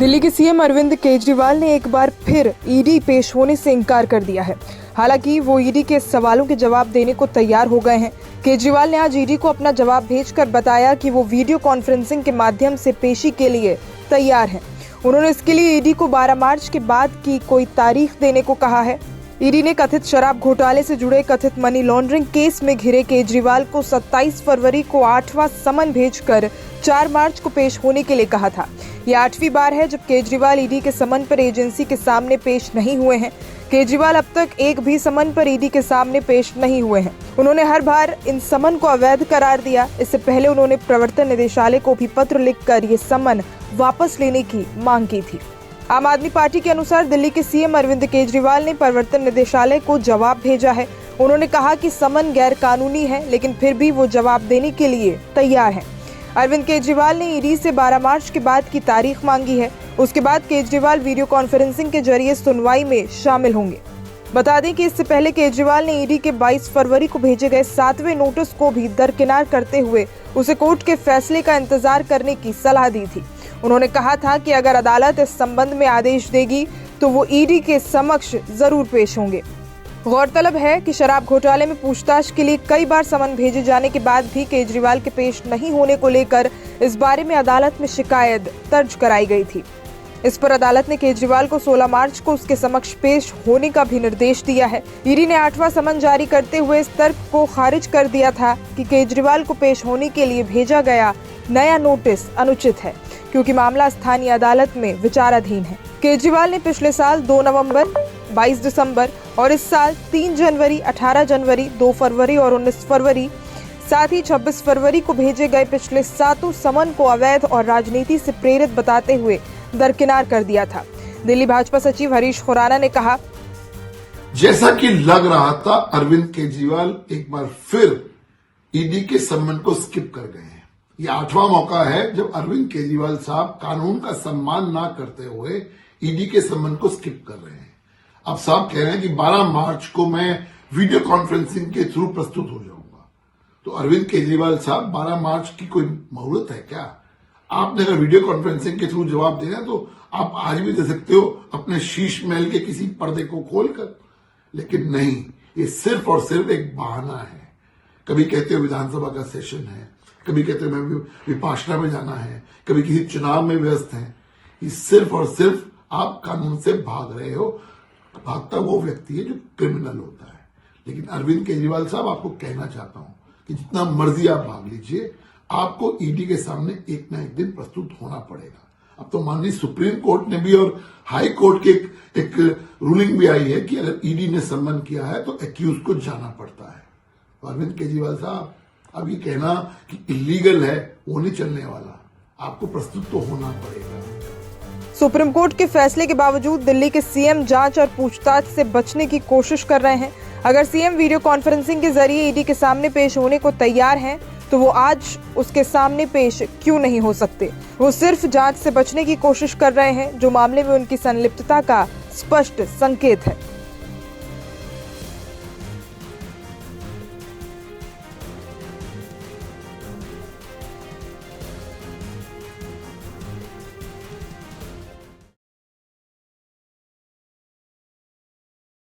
दिल्ली के सीएम अरविंद केजरीवाल ने एक बार फिर ईडी पेश होने से इनकार कर दिया है। हालांकि वो ईडी के सवालों के जवाब देने को तैयार हो गए हैं। केजरीवाल ने आज ईडी को अपना जवाब भेजकर बताया कि वो वीडियो कॉन्फ्रेंसिंग के माध्यम से पेशी के लिए तैयार हैं। उन्होंने इसके लिए ईडी को 12 मार्च के बाद की कोई तारीख देने को कहा है। ईडी ने कथित शराब घोटाले से जुड़े कथित मनी लॉन्ड्रिंग केस में घिरे केजरीवाल को 27 फरवरी को 8वां समन भेजकर 4 मार्च को पेश होने के लिए कहा था। यह 8वीं बार है जब केजरीवाल ईडी के समन पर एजेंसी के सामने पेश नहीं हुए हैं। केजरीवाल अब तक एक भी समन पर ईडी के सामने पेश नहीं हुए हैं। उन्होंने हर बार इन समन को अवैध करार दिया। इससे पहले उन्होंने प्रवर्तन निदेशालय को भी पत्र लिखकर ये समन वापस लेने की मांग की थी। आम आदमी पार्टी के अनुसार दिल्ली के सीएम अरविंद केजरीवाल ने प्रवर्तन निदेशालय को जवाब भेजा है। उन्होंने कहा कि समन गैर कानूनी है, लेकिन फिर भी वो जवाब देने के लिए तैयार हैं। अरविंद केजरीवाल ने ईडी से 12 मार्च के बाद की तारीख मांगी है। उसके बाद केजरीवाल वीडियो कॉन्फ्रेंसिंग के जरिए सुनवाई में शामिल होंगे। बता दें कि इससे पहले केजरीवाल ने ईडी के 22 फरवरी को भेजे गए 7वें नोटिस को भी दरकिनार करते हुए उसे कोर्ट के फैसले का इंतजार करने की सलाह दी थी। उन्होंने कहा था कि अगर अदालत इस संबंध में आदेश देगी तो वो ईडी के समक्ष जरूर पेश होंगे। गौरतलब है कि शराब घोटाले में पूछताछ के लिए कई बार समन भेजे जाने के बाद भी केजरीवाल के पेश नहीं होने को लेकर इस बारे में अदालत में शिकायत दर्ज कराई गई थी। इस पर अदालत ने केजरीवाल को 16 मार्च को उसके समक्ष पेश होने का भी निर्देश दिया है। ईडी ने 8वां समन जारी करते हुए इस तर्क को खारिज कर दिया था कि केजरीवाल को पेश होने के लिए भेजा गया नया नोटिस अनुचित है, क्योंकि मामला स्थानीय अदालत में विचाराधीन है। केजरीवाल ने पिछले साल 2 नवंबर, 22 दिसंबर और इस साल 3 जनवरी, 18 जनवरी, 2 फरवरी और 19 फरवरी, साथ ही 26 फरवरी को भेजे गए पिछले 7 समन को अवैध और राजनीति से प्रेरित बताते हुए दरकिनार कर दिया था। दिल्ली भाजपा सचिव हरीश खुराना ने कहा, जैसा कि लग रहा था अरविंद केजरीवाल एक बार फिर ईडी के समन को स्किप कर गए हैं। ये 8वां मौका है जब अरविंद केजरीवाल साहब कानून का सम्मान ना करते हुए ईडी के समन को स्किप कर रहे हैं। अब साहब कह रहे हैं कि 12 मार्च को मैं वीडियो कॉन्फ्रेंसिंग के थ्रू प्रस्तुत हो जाऊंगा। तो अरविंद केजरीवाल साहब 12 मार्च की कोई मुहूर्त है क्या? आपने अगर वीडियो कॉन्फ्रेंसिंग के थ्रू जवाब देना है तो आप आज भी दे सकते हो अपने शीश महल के किसी पर्दे को खोलकर, लेकिन नहीं, ये सिर्फ और सिर्फ एक बहाना है। कभी कहते हो विधानसभा का सेशन है, कभी कहते हो मैं विपाशना में जाना है, कभी किसी चुनाव में व्यस्त हैं। ये सिर्फ और सिर्फ आप कानून से भाग रहे हो। भागता वो व्यक्ति है जो क्रिमिनल होता है। लेकिन अरविंद केजरीवाल साहब, आपको कहना चाहता हूं कि जितना मर्जी आप भाग लीजिए, आपको ईडी के सामने एक ना एक दिन प्रस्तुत होना पड़ेगा। अब तो माननीय सुप्रीम कोर्ट ने भी और हाई कोर्ट की एक रूलिंग भी आई है कि अगर ईडी ने सम्मन किया है तो एक्यूज को जाना पड़ता है। तो अरविंद केजरीवाल साहब, अब ये कहना कि इलीगल है वो नहीं चलने वाला, आपको प्रस्तुत तो होना पड़ेगा। सुप्रीम कोर्ट के फैसले के बावजूद दिल्ली के सीएम जांच और पूछताछ से बचने की कोशिश कर रहे हैं। अगर सीएम वीडियो कॉन्फ्रेंसिंग के जरिए ईडी के सामने पेश होने को तैयार हैं, तो वो आज उसके सामने पेश क्यों नहीं हो सकते? वो सिर्फ जांच से बचने की कोशिश कर रहे हैं, जो मामले में उनकी संलिप्तता का स्पष्ट संकेत है।